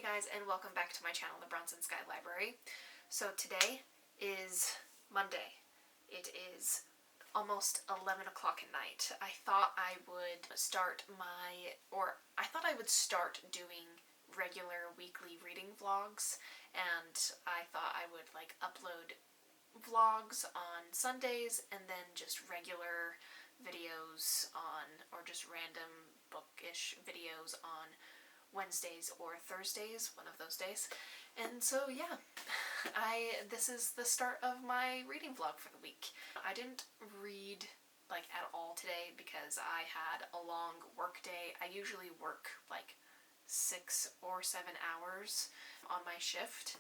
guys, and welcome back to my channel, the Bronson Sky Library. So today is Monday. It is almost 11 o'clock at night. I thought I would start doing regular weekly reading vlogs, and I thought I would upload vlogs on Sundays and then just regular videos or just random bookish videos on Wednesdays or Thursdays, one of those days. And so yeah, this is the start of my reading vlog for the week. I didn't read at all today because I had a long work day. I usually work 6 or 7 hours on my shift,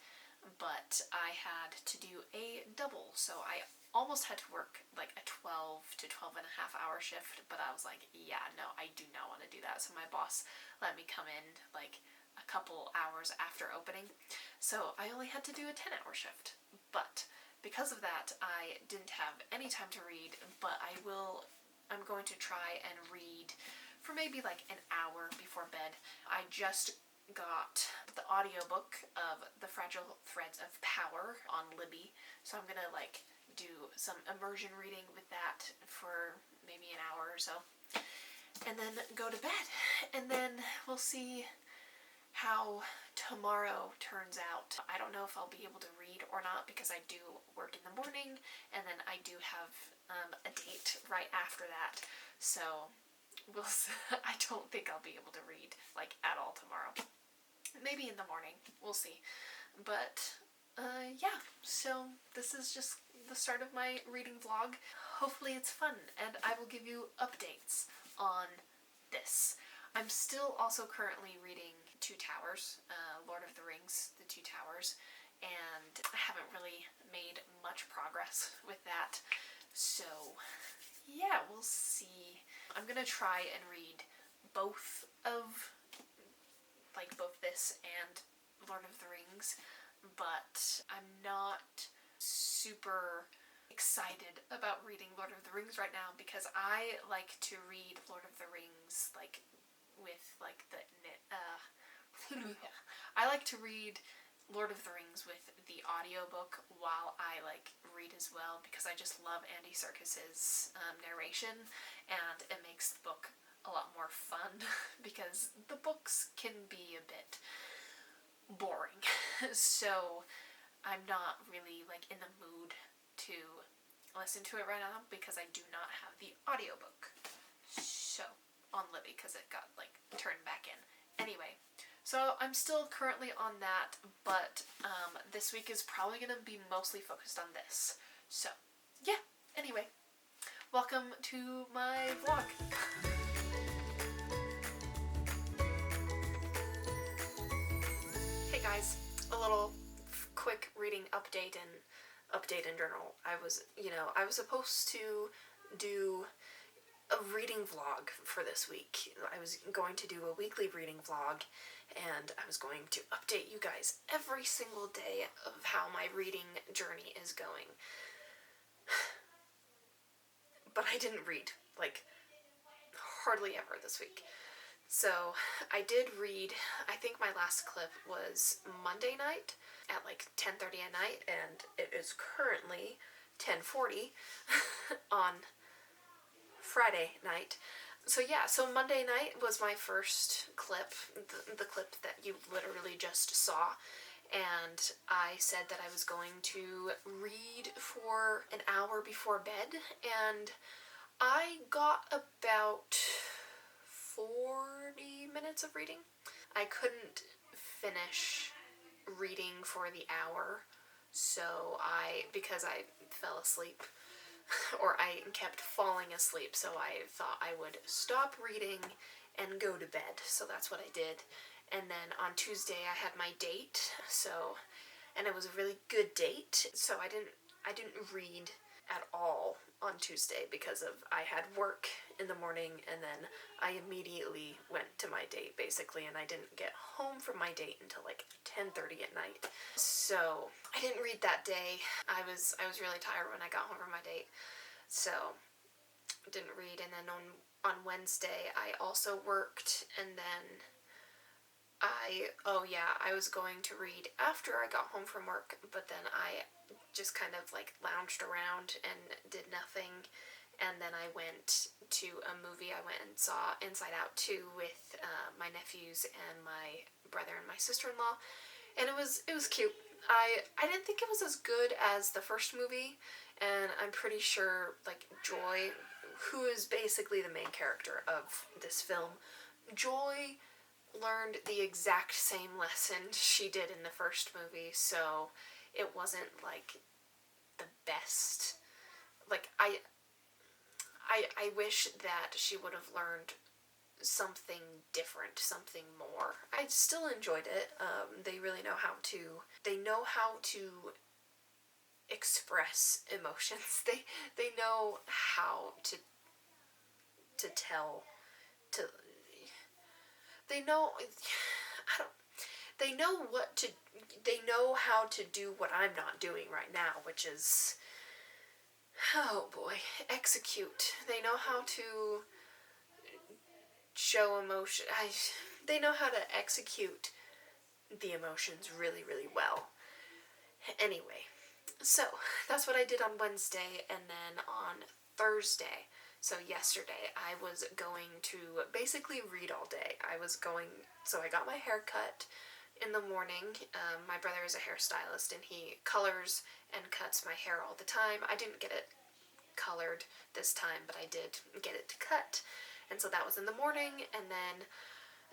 but I had to do a double, so I almost had to work a 12 to 12 and a half hour shift, but I was like, yeah, no, I do not want to do that. So my boss let me come in a couple hours after opening, so I only had to do a 10-hour shift. But because of that, I didn't have any time to read, but I'm going to try and read for maybe an hour before bed. I just got the audiobook of The Fragile Threads of Power on Libby, so I'm gonna do some immersion reading with that for maybe an hour or so, and then go to bed, and then we'll see how tomorrow turns out. I don't know if I'll be able to read or not because I do work in the morning, and then I do have a date right after that, so we'll see. I don't think I'll be able to read at all tomorrow. Maybe in the morning, we'll see. But yeah, so this is just the start of my reading vlog. Hopefully it's fun, and I will give you updates on this. I'm still also currently reading Two Towers, Lord of the Rings, The Two Towers, and I haven't really made much progress with that. So yeah, we'll see. I'm gonna try and read both this and Lord of the Rings, but I'm not super excited about reading Lord of the Rings right now because I like to read Lord of the Rings with I like to read Lord of the Rings with the audiobook while I read as well, because I just love Andy Serkis's narration, and it makes the book a lot more fun because the books can be a bit boring. So I'm not really in the mood to listen to it right now because I do not have the audiobook on Libby because it got turned back in. Anyway, so I'm still currently on that, but this week is probably going to be mostly focused on this. So yeah, anyway, welcome to my vlog. Hey guys, a little quick reading update in journal. I was supposed to do a reading vlog for this week. I was going to do a weekly reading vlog, and I was going to update you guys every single day of how my reading journey is going. But I didn't read, hardly ever this week. So I did read, I think my last clip was Monday night at 10:30 at night, and it is currently 10:40 on Friday night. So yeah, so Monday night was my first clip, the clip that you literally just saw, and I said that I was going to read for an hour before bed, and I got about 40 minutes of reading. I couldn't finish reading for the hour, so because I fell asleep, or I kept falling asleep, so I thought I would stop reading and go to bed. So that's what I did. And then on Tuesday I had my date, and it was a really good date, so I didn't read at all on Tuesday because I had work in the morning, and then I immediately went to my date basically, and I didn't get home from my date until 10:30 at night. So I didn't read that day. I was really tired when I got home from my date, so didn't read. And then on Wednesday I also worked, and then I was going to read after I got home from work, but then I just kind of like lounged around and did nothing. And then I went to a movie. I went and saw Inside Out 2 with my nephews and my brother and my sister-in-law, and it was cute. I didn't think it was as good as the first movie, and I'm pretty sure like Joy, who is basically the main character of this film, Joy learned the exact same lesson she did in the first movie, so it wasn't like the best. Like I wish that she would have learned something different, something more. I still enjoyed it. They really know how to. They know how to express emotions. They know how to tell. To they know. I don't. They know what to. They know how to do what I'm not doing right now, which is. Oh boy, execute. They know how to show emotion. They know how to execute the emotions really, really well. Anyway, so that's what I did on Wednesday, and then on Thursday, so yesterday, I was going to basically read all day. So I got my hair cut in the morning. My brother is a hairstylist, and he colors and cuts my hair all the time. I didn't get it colored this time, but I did get it cut. And so that was in the morning, and then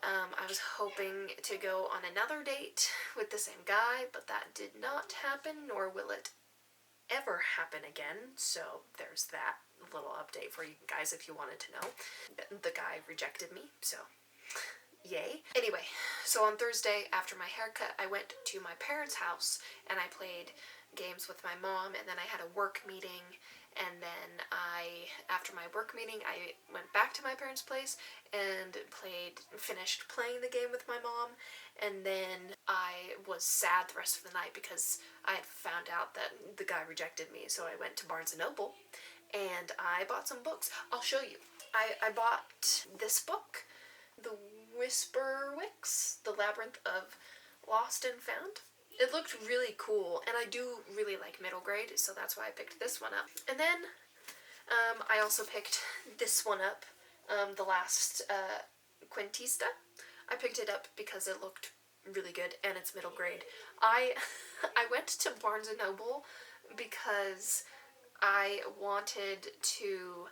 I was hoping to go on another date with the same guy, but that did not happen, nor will it ever happen again. So there's that little update for you guys if you wanted to know. The guy rejected me, so yay. Anyway, so on Thursday, after my haircut, I went to my parents' house, and I played games with my mom, and then I had a work meeting. And then after my work meeting, I went back to my parents' place and finished playing the game with my mom. And then I was sad the rest of the night because I had found out that the guy rejected me. So I went to Barnes & Noble and I bought some books. I'll show you. I bought this book, The Whisperwicks, The Labyrinth of Lost and Found. It looked really cool, and I do really like middle grade, so that's why I picked this one up. And then I also picked this one up, The Last Quintista. I picked it up because it looked really good, and it's middle grade. I went to Barnes & Noble because I wanted to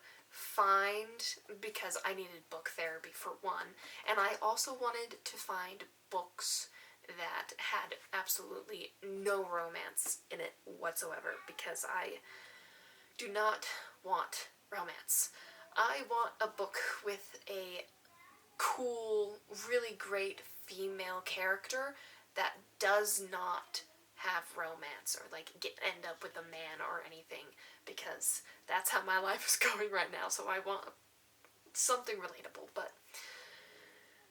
because I needed book therapy for one, and I also wanted to find books that had absolutely no romance in it whatsoever, because I do not want romance. I want a book with a cool, really great female character that does not have romance or like end up with a man or anything, because that's how my life is going right now. So I want something relatable, but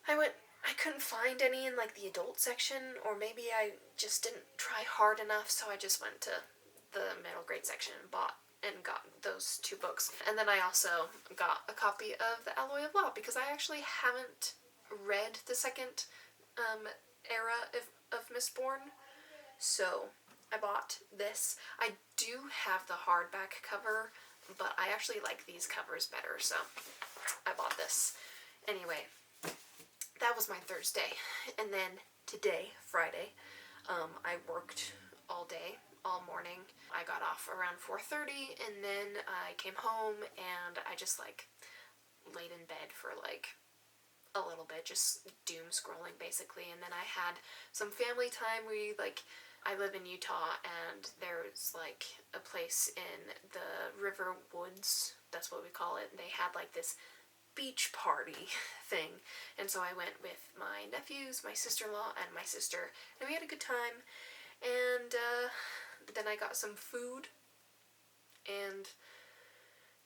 I couldn't find any in like the adult section, or maybe I just didn't try hard enough, so I just went to the middle grade section and got those two books. And then I also got a copy of The Alloy of Law, because I actually haven't read the second era of Mistborn, so I bought this. I do have the hardback cover, but I actually like these covers better, so I bought this. Anyway, that was my Thursday. And then today, Friday, I worked all day, all morning. I got off around 4:30, and then I came home and I just like laid in bed for like a little bit, just doom scrolling basically. And then I had some family time. I live in Utah, and there's like a place in the River Woods, that's what we call it. They had like this beach party thing, and so I went with my nephews, my sister-in-law, and my sister, and we had a good time. And then I got some food, and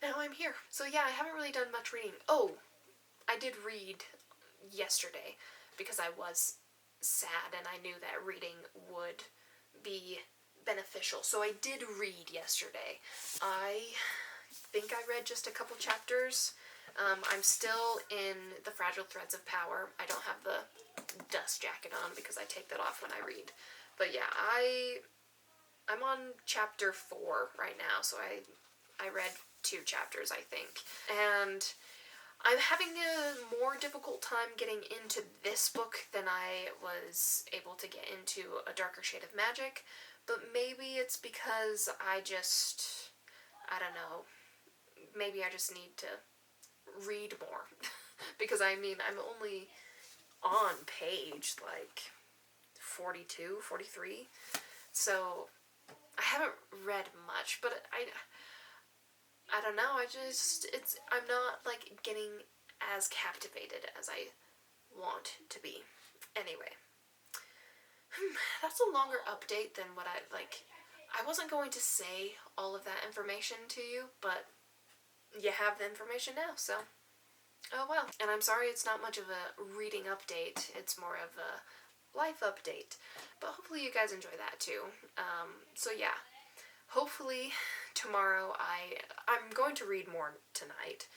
now I'm here. So yeah, I haven't really done much reading. Oh, I did read yesterday because I was sad and I knew that reading would be beneficial. So I did read yesterday. I think I read just a couple chapters. I'm still in the Fragile Threads of Power. I don't have the dust jacket on because I take that off when I read. But yeah, I'm on chapter 4 right now, so I read 2 chapters, I think. And I'm having a more difficult time getting into this book than I was able to get into A Darker Shade of Magic, but maybe it's because I don't know, maybe I just need to read more. Because I mean, I'm only on page like 42, 43, so I haven't read much, but I don't know, I'm not, like, getting as captivated as I want to be. Anyway, that's a longer update than what I wasn't going to say all of that information to you, but you have the information now, so oh well. And I'm sorry it's not much of a reading update, it's more of a life update, but hopefully you guys enjoy that too. So yeah, hopefully tomorrow I'm going to read more tonight,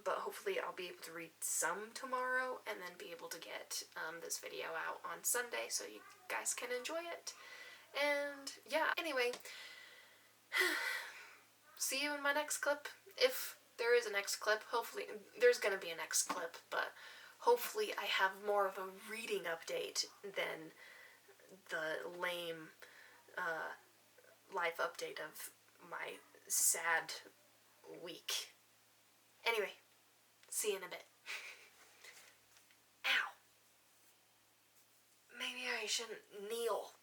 but hopefully I'll be able to read some tomorrow and then be able to get this video out on Sunday so you guys can enjoy it. And yeah, anyway, see you in my next clip. If there is a next clip, hopefully there's gonna be a next clip, but hopefully I have more of a reading update than the lame life update of my sad week. Anyway, see you in a bit. Ow. Maybe I shouldn't kneel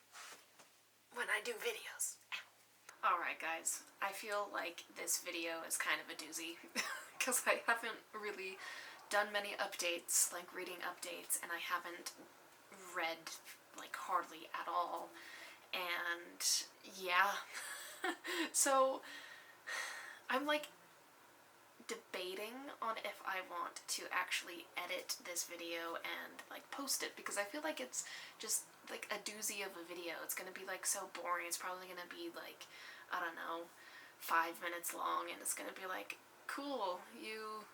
when I do videos. Ow. Alright guys, I feel like this video is kind of a doozy because I haven't really done many updates, like reading updates, and I haven't read like hardly at all. And yeah, so I'm like debating on if I want to actually edit this video and like post it, because I feel like it's just like a doozy of a video. It's gonna be like so boring. It's probably gonna be like, I don't know, 5 minutes long, and it's gonna be like, cool, you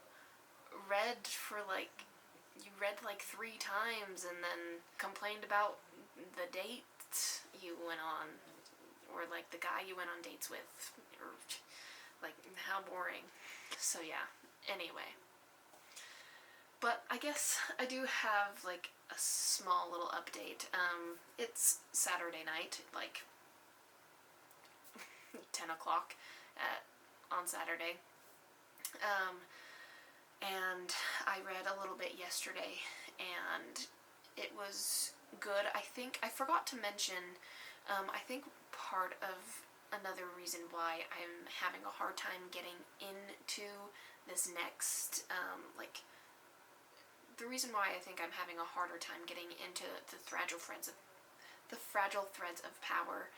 read like 3 times and then complained about the date you went on, or like the guy you went on dates with, or like how boring. So yeah, anyway, but I guess I do have like a small little update. It's Saturday night, like 10 o'clock on Saturday, and I read a little bit yesterday, and it was good. I think I forgot to mention, I think part of another reason why I'm having a hard time getting into this next, the reason why I think I'm having a harder time getting into the Fragile Threads of Power,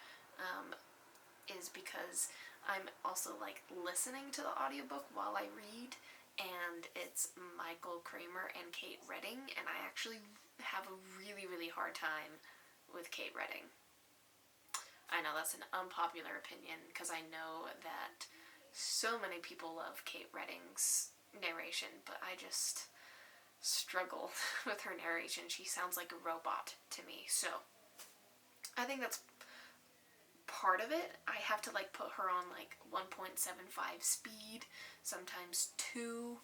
is because I'm also like listening to the audiobook while I read, and it's Michael Kramer and Kate Redding, and I actually have a really, really hard time with Kate Redding. I know that's an unpopular opinion, because I know that so many people love Kate Redding's narration, but I just struggle with her narration. She sounds like a robot to me, so I think that's part of it. I have to like put her on like 1.75 speed, sometimes 2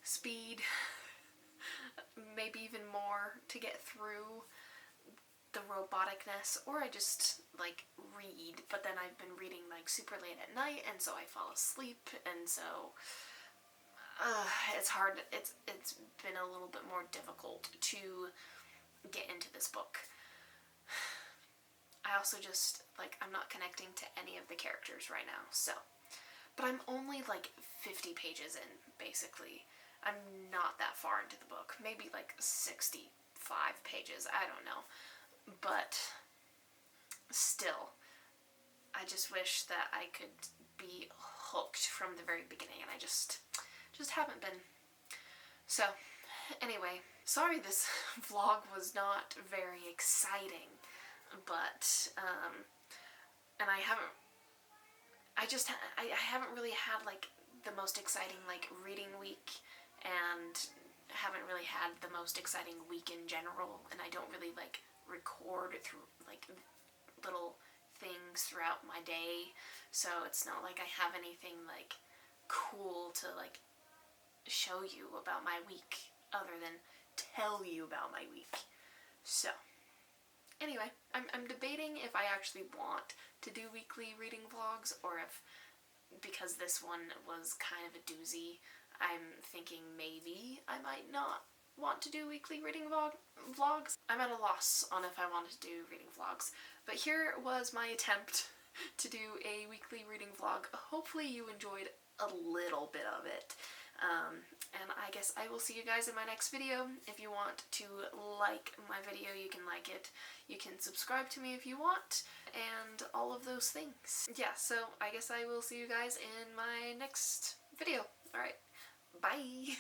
speed, maybe even more, to get through the roboticness, or I just like read, but then I've been reading like super late at night, and so I fall asleep, and so it's hard. It's been a little bit more difficult to get into this book. I also just like, I'm not connecting to any of the characters right now, so, but I'm only like 50 pages in, basically. I'm not that far into the book, maybe like 65 pages, I don't know. But still, I just wish that I could be hooked from the very beginning, and I just haven't been. So, anyway, sorry this vlog was not very exciting, but, and I haven't really had like the most exciting like reading week, and haven't really had the most exciting week in general, and I don't really like record through like little things throughout my day, so it's not like I have anything like cool to like show you about my week other than tell you about my week. So anyway, I'm debating if I actually want to do weekly reading vlogs, or if, because this one was kind of a doozy, I'm thinking maybe I might not want to do weekly reading vlogs. I'm at a loss on if I wanted to do reading vlogs, but here was my attempt to do a weekly reading vlog. Hopefully you enjoyed a little bit of it. And I guess I will see you guys in my next video. If you want to like my video, you can like it. You can subscribe to me if you want, and all of those things. Yeah, so I guess I will see you guys in my next video. Alright, bye!